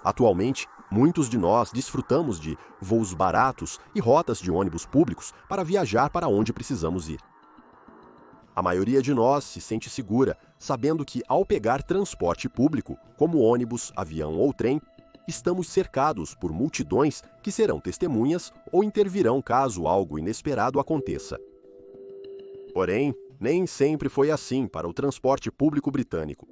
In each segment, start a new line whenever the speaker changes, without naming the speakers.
Atualmente, muitos de nós desfrutamos de voos baratos e rotas de ônibus públicos para viajar para onde precisamos ir. A maioria de nós se sente segura, sabendo que ao pegar transporte público, como ônibus, avião ou trem, estamos cercados por multidões que serão testemunhas ou intervirão caso algo inesperado aconteça. Porém, nem sempre foi assim para o transporte público britânico.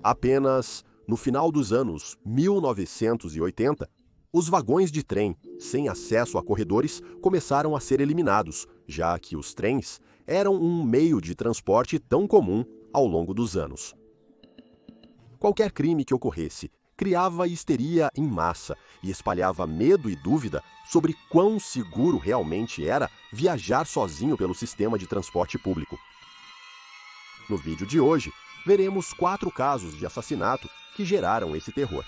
Apenas no final dos anos 1980, os vagões de trem sem acesso a corredores começaram a ser eliminados, já que os trens eram um meio de transporte tão comum ao longo dos anos. Qualquer crime que ocorresse criava histeria em massa e espalhava medo e dúvida sobre quão seguro realmente era viajar sozinho pelo sistema de transporte público. No vídeo de hoje, veremos 4 casos de assassinato que geraram esse terror.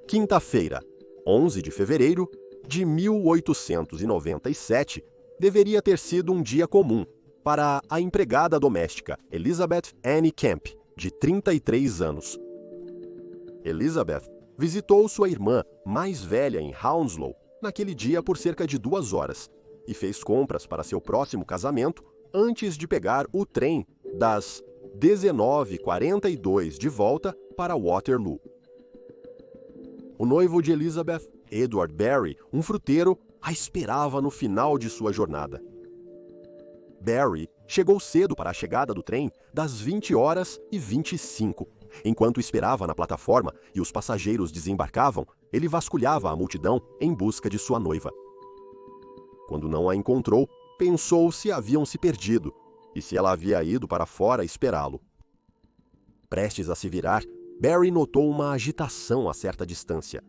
Quinta-feira, 11 de fevereiro de 1897, deveria ter sido um dia comum para a empregada doméstica Elizabeth Annie Camp, de 33 anos. Elizabeth visitou sua irmã mais velha em Hounslow naquele dia por cerca de 2 horas e fez compras para seu próximo casamento antes de pegar o trem das 19h42 de volta para Waterloo. O noivo de Elizabeth, Edward Barry, um fruteiro, a esperava no final de sua jornada. Barry chegou cedo para a chegada do trem das 20h25. Enquanto esperava na plataforma e os passageiros desembarcavam, ele vasculhava a multidão em busca de sua noiva. Quando não a encontrou, pensou se haviam se perdido e se ela havia ido para fora esperá-lo. Prestes a se virar, Barry notou uma agitação a certa distância.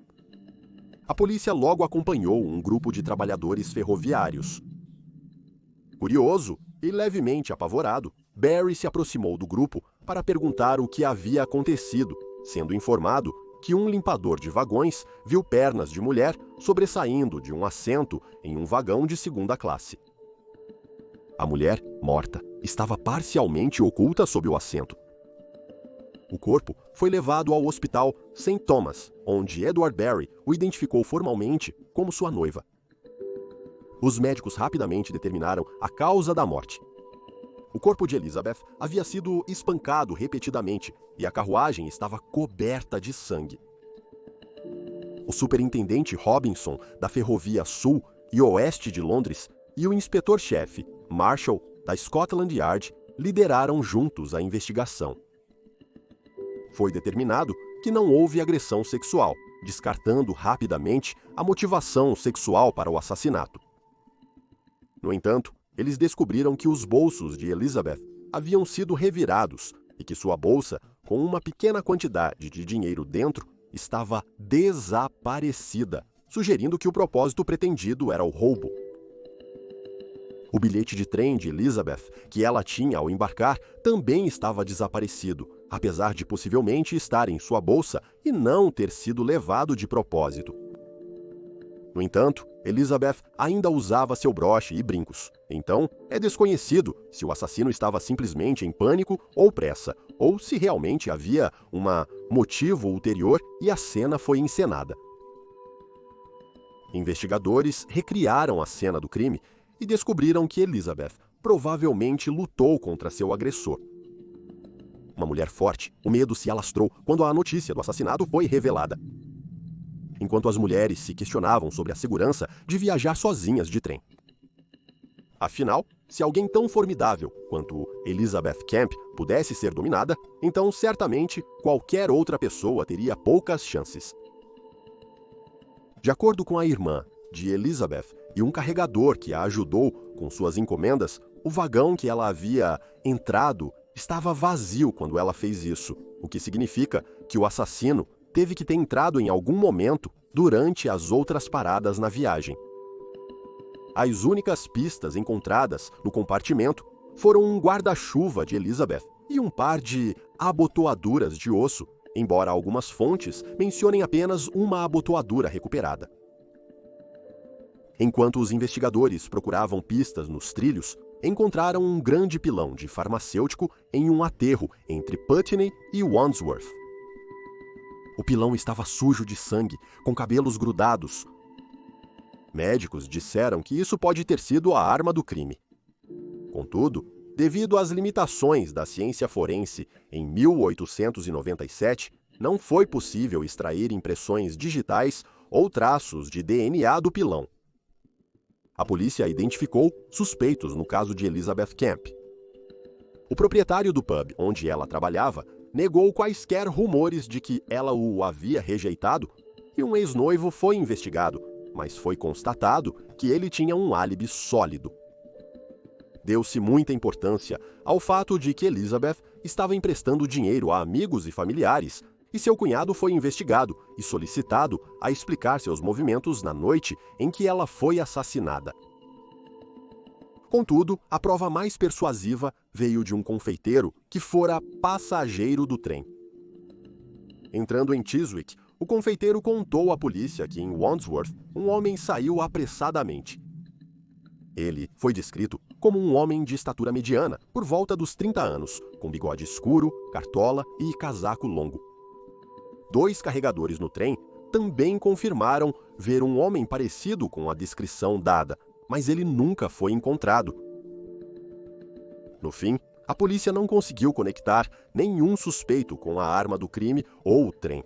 A polícia logo acompanhou um grupo de trabalhadores ferroviários. Curioso e levemente apavorado, Barry se aproximou do grupo para perguntar o que havia acontecido, sendo informado que um limpador de vagões viu pernas de mulher sobressaindo de um assento em um vagão de segunda classe. A mulher, morta, estava parcialmente oculta sob o assento. O corpo foi levado ao hospital St. Thomas, onde Edward Barry o identificou formalmente como sua noiva. Os médicos rapidamente determinaram a causa da morte. O corpo de Elizabeth havia sido espancado repetidamente e a carruagem estava coberta de sangue. O superintendente Robinson, da Ferrovia Sul e Oeste de Londres, e o inspetor-chefe, Marshall, da Scotland Yard, lideraram juntos a investigação. Foi determinado que não houve agressão sexual, descartando rapidamente a motivação sexual para o assassinato. No entanto, eles descobriram que os bolsos de Elizabeth haviam sido revirados e que sua bolsa, com uma pequena quantidade de dinheiro dentro, estava desaparecida, sugerindo que o propósito pretendido era o roubo. O bilhete de trem de Elizabeth, que ela tinha ao embarcar, também estava desaparecido, apesar de possivelmente estar em sua bolsa e não ter sido levado de propósito. No entanto, Elizabeth ainda usava seu broche e brincos. Então, é desconhecido se o assassino estava simplesmente em pânico ou pressa, ou se realmente havia um motivo ulterior e a cena foi encenada. Investigadores recriaram a cena do crime e descobriram que Elizabeth provavelmente lutou contra seu agressor. Uma mulher forte, o medo se alastrou quando a notícia do assassinato foi revelada. Enquanto as mulheres se questionavam sobre a segurança de viajar sozinhas de trem. Afinal, se alguém tão formidável quanto Elizabeth Camp pudesse ser dominada, então certamente qualquer outra pessoa teria poucas chances. De acordo com a irmã de Elizabeth e um carregador que a ajudou com suas encomendas, o vagão que ela havia entrado estava vazio quando ela fez isso, o que significa que o assassino teve que ter entrado em algum momento durante as outras paradas na viagem. As únicas pistas encontradas no compartimento foram um guarda-chuva de Elizabeth e um par de abotoaduras de osso, embora algumas fontes mencionem apenas uma abotoadura recuperada. Enquanto os investigadores procuravam pistas nos trilhos, encontraram um grande pilão de farmacêutico em um aterro entre Putney e Wandsworth. O pilão estava sujo de sangue, com cabelos grudados. Médicos disseram que isso pode ter sido a arma do crime. Contudo, devido às limitações da ciência forense em 1897, não foi possível extrair impressões digitais ou traços de DNA do pilão. A polícia identificou suspeitos no caso de Elizabeth Camp. O proprietário do pub onde ela trabalhava negou quaisquer rumores de que ela o havia rejeitado e um ex-noivo foi investigado, mas foi constatado que ele tinha um álibi sólido. Deu-se muita importância ao fato de que Elizabeth estava emprestando dinheiro a amigos e familiares, e seu cunhado foi investigado e solicitado a explicar seus movimentos na noite em que ela foi assassinada. Contudo, a prova mais persuasiva veio de um confeiteiro que fora passageiro do trem. Entrando em Chiswick, o confeiteiro contou à polícia que em Wandsworth um homem saiu apressadamente. Ele foi descrito como um homem de estatura mediana, por volta dos 30 anos, com bigode escuro, cartola e casaco longo. 2 carregadores no trem também confirmaram ver um homem parecido com a descrição dada, mas ele nunca foi encontrado. No fim, a polícia não conseguiu conectar nenhum suspeito com a arma do crime ou o trem.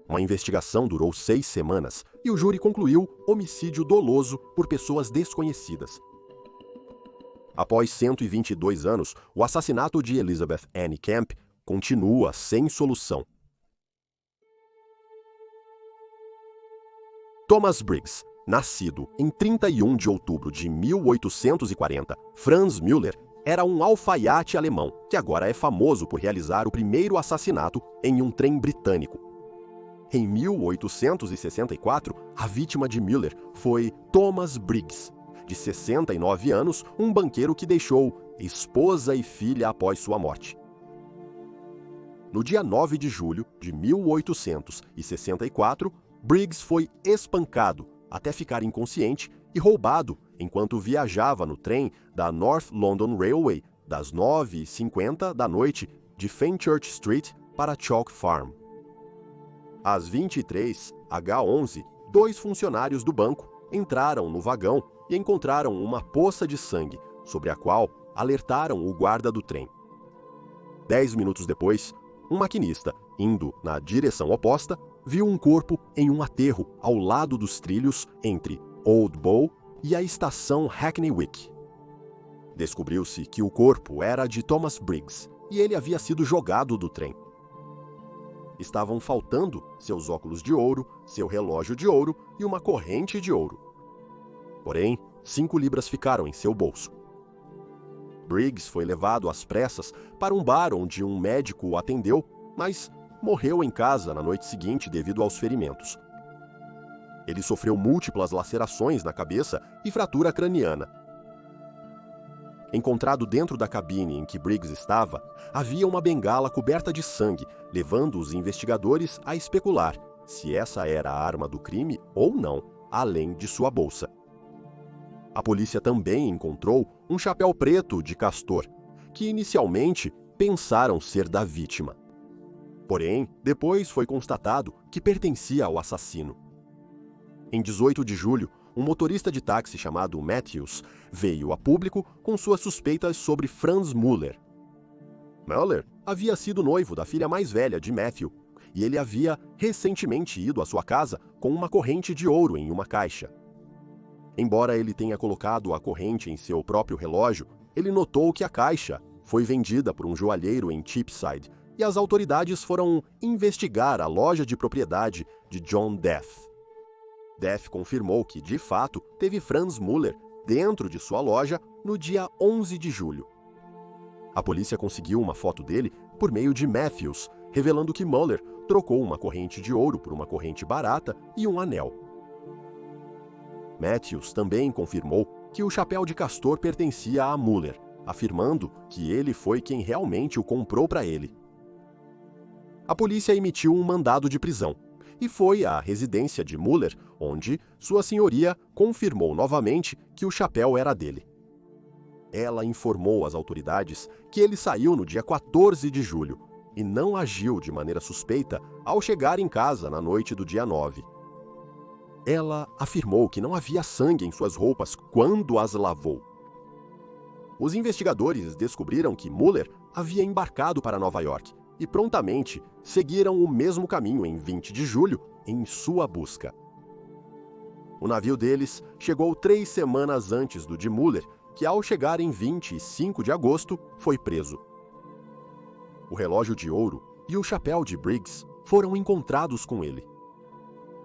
Uma investigação durou 6 semanas e o júri concluiu homicídio doloso por pessoas desconhecidas. Após 122 anos, o assassinato de Elizabeth Anne Camp continua sem solução. Thomas Briggs, nascido em 31 de outubro de 1840, Franz Müller era um alfaiate alemão que agora é famoso por realizar o primeiro assassinato em um trem britânico. Em 1864, a vítima de Müller foi Thomas Briggs, de 69 anos, um banqueiro que deixou esposa e filha após sua morte. No dia 9 de julho de 1864, Briggs foi espancado até ficar inconsciente e roubado enquanto viajava no trem da North London Railway das 9h50 da noite de Fenchurch Street para Chalk Farm. Às 23h11, 2 funcionários do banco entraram no vagão e encontraram uma poça de sangue, sobre a qual alertaram o guarda do trem. 10 minutos depois, um maquinista, indo na direção oposta, viu um corpo em um aterro ao lado dos trilhos entre Old Bow e a estação Hackney Wick. Descobriu-se que o corpo era de Thomas Briggs e ele havia sido jogado do trem. Estavam faltando seus óculos de ouro, seu relógio de ouro e uma corrente de ouro. Porém, 5 libras ficaram em seu bolso. Briggs foi levado às pressas para um bar onde um médico o atendeu, mas morreu em casa na noite seguinte devido aos ferimentos. Ele sofreu múltiplas lacerações na cabeça e fratura craniana. Encontrado dentro da cabine em que Briggs estava, havia uma bengala coberta de sangue, levando os investigadores a especular se essa era a arma do crime ou não, além de sua bolsa. A polícia também encontrou um chapéu preto de castor, que inicialmente pensaram ser da vítima. Porém, depois foi constatado que pertencia ao assassino. Em 18 de julho, um motorista de táxi chamado Matthews veio a público com suas suspeitas sobre Franz Müller. Müller havia sido noivo da filha mais velha de Matthew, e ele havia recentemente ido à sua casa com uma corrente de ouro em uma caixa. Embora ele tenha colocado a corrente em seu próprio relógio, ele notou que a caixa foi vendida por um joalheiro em Cheapside, e as autoridades foram investigar a loja de propriedade de John Death. Death confirmou que, de fato, teve Franz Müller dentro de sua loja no dia 11 de julho. A polícia conseguiu uma foto dele por meio de Matthews, revelando que Müller trocou uma corrente de ouro por uma corrente barata e um anel. Matthews também confirmou que o chapéu de castor pertencia a Muller, afirmando que ele foi quem realmente o comprou para ele. A polícia emitiu um mandado de prisão e foi à residência de Muller, onde Sua Senhoria confirmou novamente que o chapéu era dele. Ela informou às autoridades que ele saiu no dia 14 de julho e não agiu de maneira suspeita ao chegar em casa na noite do dia 9. Ela afirmou que não havia sangue em suas roupas quando as lavou. Os investigadores descobriram que Muller havia embarcado para Nova York e prontamente seguiram o mesmo caminho em 20 de julho em sua busca. O navio deles chegou 3 semanas antes do de Muller, que ao chegar em 25 de agosto foi preso. O relógio de ouro e o chapéu de Briggs foram encontrados com ele.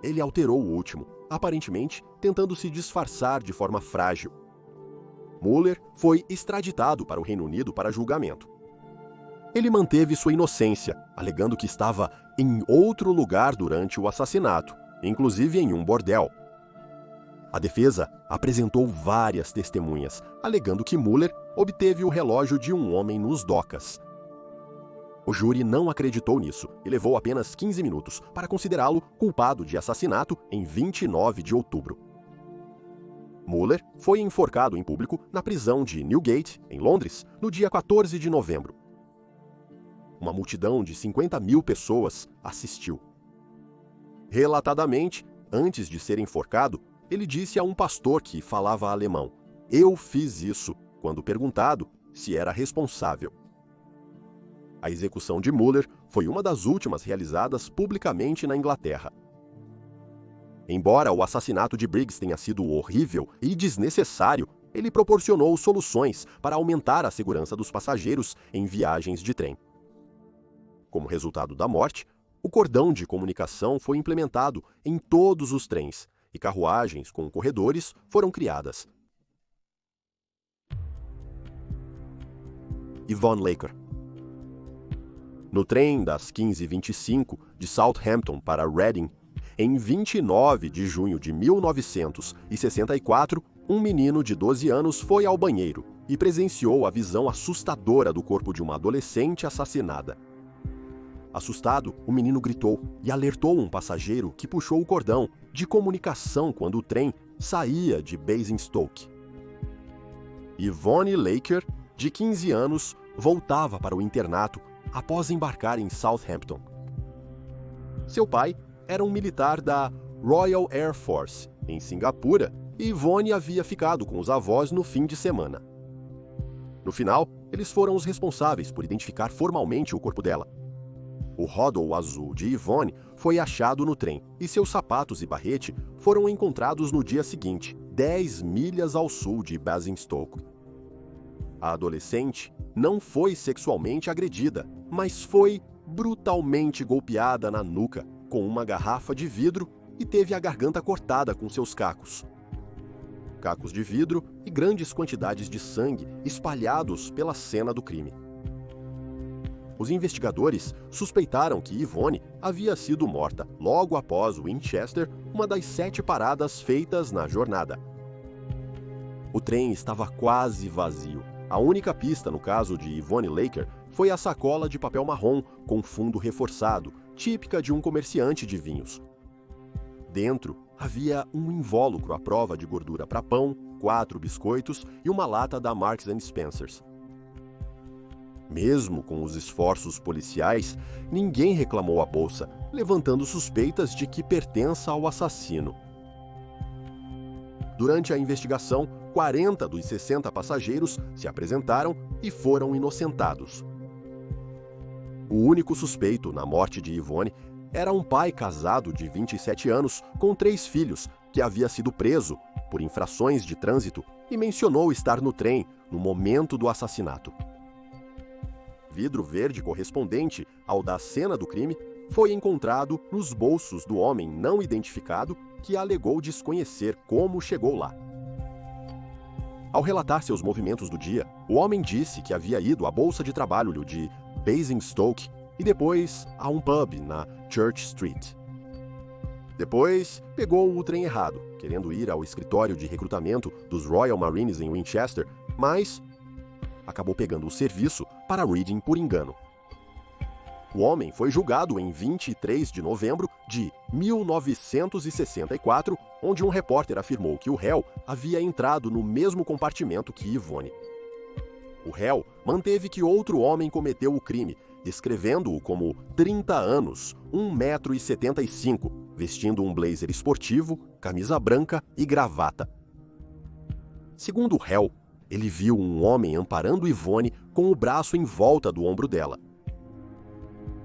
Ele alterou o último, aparentemente tentando se disfarçar de forma frágil. Muller foi extraditado para o Reino Unido para julgamento. Ele manteve sua inocência, alegando que estava em outro lugar durante o assassinato, inclusive em um bordel. A defesa apresentou várias testemunhas, alegando que Muller obteve o relógio de um homem nos docas. O júri não acreditou nisso e levou apenas 15 minutos para considerá-lo culpado de assassinato em 29 de outubro. Muller foi enforcado em público na prisão de Newgate, em Londres, no dia 14 de novembro. Uma multidão de 50.000 pessoas assistiu. Relatadamente, antes de ser enforcado, ele disse a um pastor que falava alemão: "Eu fiz isso", quando perguntado se era responsável. A execução de Muller foi uma das últimas realizadas publicamente na Inglaterra. Embora o assassinato de Briggs tenha sido horrível e desnecessário, ele proporcionou soluções para aumentar a segurança dos passageiros em viagens de trem. Como resultado da morte, o cordão de comunicação foi implementado em todos os trens e carruagens com corredores foram criadas. Yvonne Laker. No trem das 15h25 de Southampton para Reading, em 29 de junho de 1964, um menino de 12 anos foi ao banheiro e presenciou a visão assustadora do corpo de uma adolescente assassinada. Assustado, o menino gritou e alertou um passageiro que puxou o cordão de comunicação quando o trem saía de Basingstoke. Yvonne Laker, de 15 anos, voltava para o internato após embarcar em Southampton. Seu pai era um militar da Royal Air Force, em Singapura, e Yvonne havia ficado com os avós no fim de semana. No final, eles foram os responsáveis por identificar formalmente o corpo dela. O ródol azul de Yvonne foi achado no trem e seus sapatos e barrete foram encontrados no dia seguinte, 10 milhas ao sul de Basingstoke. A adolescente não foi sexualmente agredida, mas foi brutalmente golpeada na nuca com uma garrafa de vidro e teve a garganta cortada com seus cacos. Cacos de vidro e grandes quantidades de sangue espalhados pela cena do crime. Os investigadores suspeitaram que Yvonne havia sido morta logo após Winchester, uma das 7 paradas feitas na jornada. O trem estava quase vazio. A única pista no caso de Yvonne Laker foi a sacola de papel marrom com fundo reforçado, típica de um comerciante de vinhos. Dentro havia um invólucro à prova de gordura para pão, 4 biscoitos e uma lata da Marks & Spencer's. Mesmo com os esforços policiais, ninguém reclamou a bolsa, levantando suspeitas de que pertença ao assassino. Durante a investigação, 40 dos 60 passageiros se apresentaram e foram inocentados. O único suspeito na morte de Yvonne era um pai casado de 27 anos com 3 filhos, que havia sido preso por infrações de trânsito e mencionou estar no trem no momento do assassinato. Vidro verde correspondente ao da cena do crime foi encontrado nos bolsos do homem não identificado que alegou desconhecer como chegou lá. Ao relatar seus movimentos do dia, o homem disse que havia ido à bolsa de trabalho de Basingstoke e depois a um pub na Church Street. Depois, pegou o trem errado, querendo ir ao escritório de recrutamento dos Royal Marines em Winchester, mas acabou pegando o serviço para Reading por engano. O homem foi julgado em 23 de novembro de 1964, onde um repórter afirmou que o réu havia entrado no mesmo compartimento que Yvonne. O réu manteve que outro homem cometeu o crime, descrevendo-o como 30 anos, 1,75 m, vestindo um blazer esportivo, camisa branca e gravata. Segundo o réu, ele viu um homem amparando Yvonne com o braço em volta do ombro dela.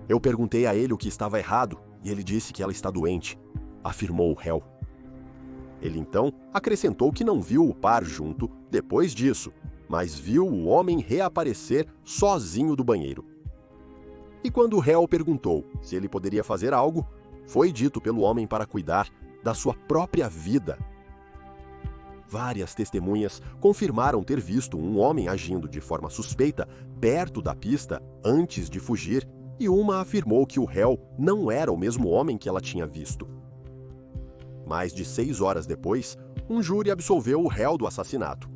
Eu perguntei a ele o que estava errado e ele disse que ela está doente, afirmou o réu. Ele então acrescentou que não viu o par junto depois disso, mas viu o homem reaparecer sozinho do banheiro. E quando o réu perguntou se ele poderia fazer algo, foi dito pelo homem para cuidar da sua própria vida. Várias testemunhas confirmaram ter visto um homem agindo de forma suspeita perto da pista antes de fugir, e uma afirmou que o réu não era o mesmo homem que ela tinha visto. Mais de 6 horas depois, um júri absolveu o réu do assassinato.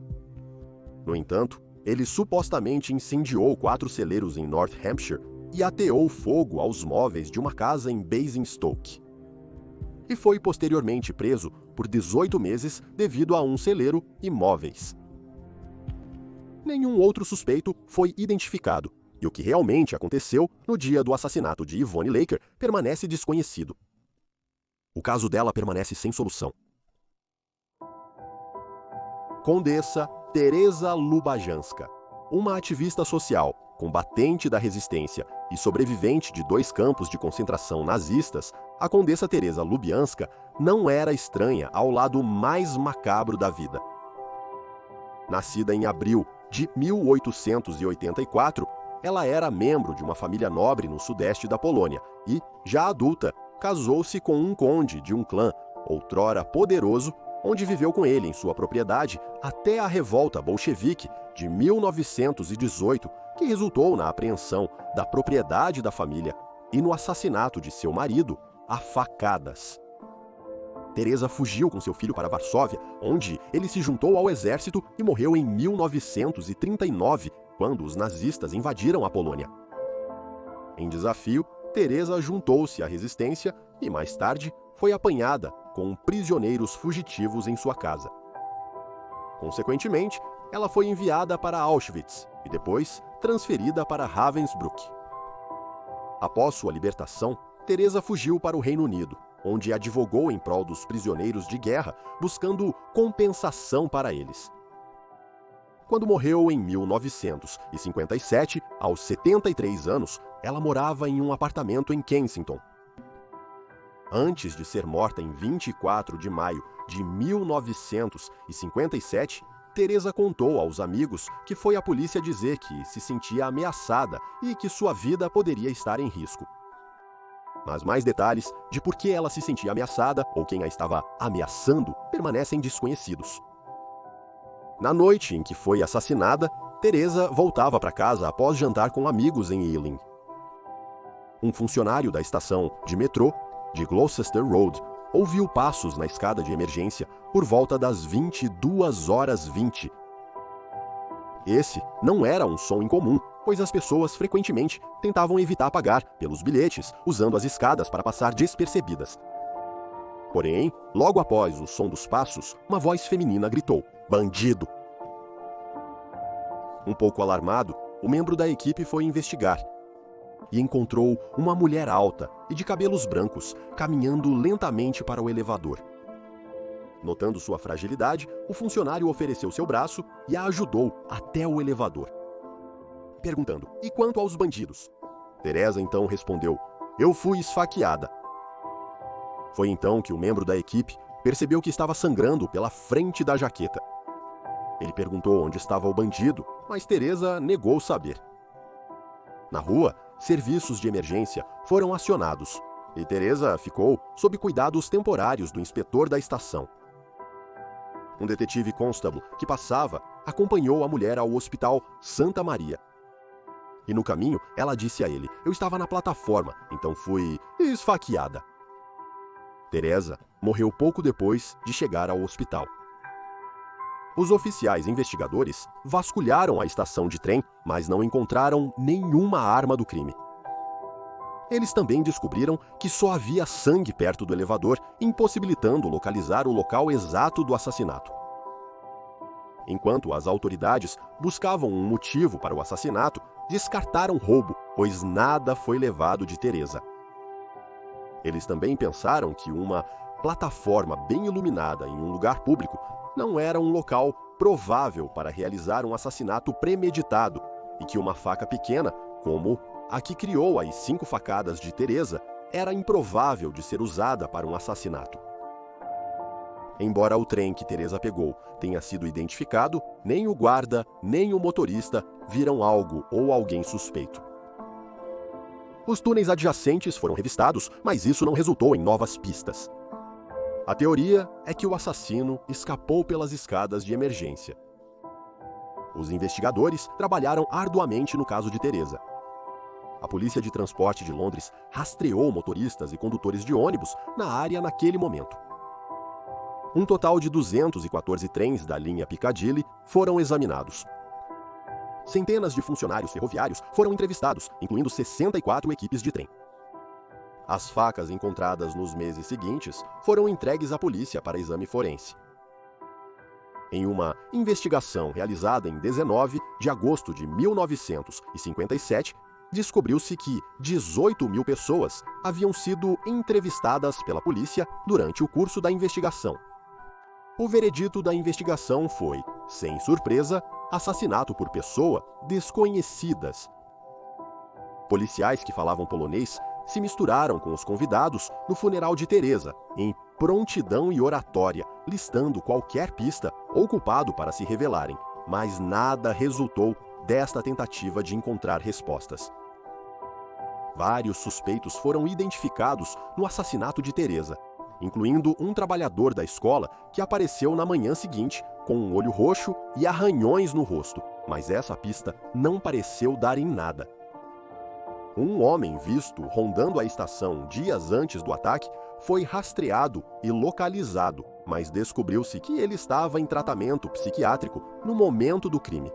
No entanto, ele supostamente incendiou 4 celeiros em North Hampshire e ateou fogo aos móveis de uma casa em Basingstoke. E foi posteriormente preso por 18 meses devido a um celeiro e móveis. Nenhum outro suspeito foi identificado, e o que realmente aconteceu no dia do assassinato de Yvonne Laker permanece desconhecido. O caso dela permanece sem solução. Condessa Teresa Lubajanska, uma ativista social, combatente da resistência e sobrevivente de 2 campos de concentração nazistas, a Condessa Teresa Lubianska não era estranha ao lado mais macabro da vida. Nascida em abril de 1884, ela era membro de uma família nobre no sudeste da Polônia e, já adulta, casou-se com um conde de um clã, outrora poderoso, onde viveu com ele em sua propriedade até a revolta bolchevique de 1918, que resultou na apreensão da propriedade da família e no assassinato de seu marido a facadas. Teresa fugiu com seu filho para Varsóvia, onde ele se juntou ao exército e morreu em 1939, quando os nazistas invadiram a Polônia. Em desafio, Teresa juntou-se à resistência e, mais tarde, foi apanhada com prisioneiros fugitivos em sua casa. Consequentemente, ela foi enviada para Auschwitz e depois transferida para Ravensbrück. Após sua libertação, Teresa fugiu para o Reino Unido, onde advogou em prol dos prisioneiros de guerra, buscando compensação para eles. Quando morreu em 1957, aos 73 anos, ela morava em um apartamento em Kensington. Antes de ser morta em 24 de maio de 1957, Teresa contou aos amigos que foi à polícia dizer que se sentia ameaçada e que sua vida poderia estar em risco. Mas mais detalhes de por que ela se sentia ameaçada ou quem a estava ameaçando permanecem desconhecidos. Na noite em que foi assassinada, Teresa voltava para casa após jantar com amigos em Ealing. Um funcionário da estação de metrô de Gloucester Road ouviu passos na escada de emergência por volta das 22h20. Esse não era um som incomum, pois as pessoas frequentemente tentavam evitar pagar pelos bilhetes usando as escadas para passar despercebidas. Porém, logo após o som dos passos, uma voz feminina gritou: "Bandido!". Um pouco alarmado, o membro da equipe foi investigar e encontrou uma mulher alta e de cabelos brancos caminhando lentamente para o elevador. Notando sua fragilidade, o funcionário ofereceu seu braço e a ajudou até o elevador, perguntando: "E quanto aos bandidos?". Teresa então respondeu: "Eu fui esfaqueada". Foi então que o membro da equipe percebeu que estava sangrando pela frente da jaqueta. Ele perguntou onde estava o bandido, mas Teresa negou saber. Na rua, serviços de emergência foram acionados e Teresa ficou sob cuidados temporários do inspetor da estação. Um detetive constable que passava acompanhou a mulher ao hospital Santa Maria. E no caminho, ela disse a ele: "Eu estava na plataforma, então fui esfaqueada". Teresa morreu pouco depois de chegar ao hospital. Os oficiais investigadores vasculharam a estação de trem, mas não encontraram nenhuma arma do crime. Eles também descobriram que só havia sangue perto do elevador, impossibilitando localizar o local exato do assassinato. Enquanto as autoridades buscavam um motivo para o assassinato, descartaram roubo, pois nada foi levado de Teresa. Eles também pensaram que uma plataforma bem iluminada em um lugar público não era um local provável para realizar um assassinato premeditado e que uma faca pequena, como a que criou as 5 facadas de Teresa, era improvável de ser usada para um assassinato. Embora o trem que Teresa pegou tenha sido identificado, nem o guarda, nem o motorista viram algo ou alguém suspeito. Os túneis adjacentes foram revistados, mas isso não resultou em novas pistas. A teoria é que o assassino escapou pelas escadas de emergência. Os investigadores trabalharam arduamente no caso de Teresa. A Polícia de Transporte de Londres rastreou motoristas e condutores de ônibus na área naquele momento. Um total de 214 trens da linha Piccadilly foram examinados. Centenas de funcionários ferroviários foram entrevistados, incluindo 64 equipes de trem. As facas encontradas nos meses seguintes foram entregues à polícia para exame forense. Em uma investigação realizada em 19 de agosto de 1957, descobriu-se que 18.000 pessoas haviam sido entrevistadas pela polícia durante o curso da investigação. O veredito da investigação foi, sem surpresa, assassinato por pessoa desconhecidas. Policiais que falavam polonês se misturaram com os convidados no funeral de Teresa, em prontidão e oratória, listando qualquer pista ou culpado para se revelarem, mas nada resultou desta tentativa de encontrar respostas. Vários suspeitos foram identificados no assassinato de Teresa, incluindo um trabalhador da escola que apareceu na manhã seguinte com um olho roxo e arranhões no rosto, mas essa pista não pareceu dar em nada. Um homem visto rondando a estação dias antes do ataque foi rastreado e localizado, mas descobriu-se que ele estava em tratamento psiquiátrico no momento do crime.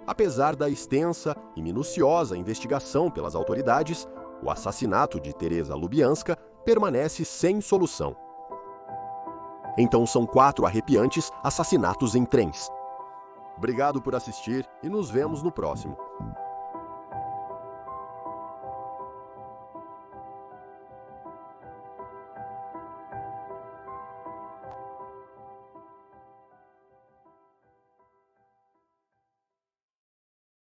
Apesar da extensa e minuciosa investigação pelas autoridades, o assassinato de Teresa Lubianska permanece sem solução. Então são 4 arrepiantes assassinatos em trens. Obrigado por assistir e nos vemos no próximo.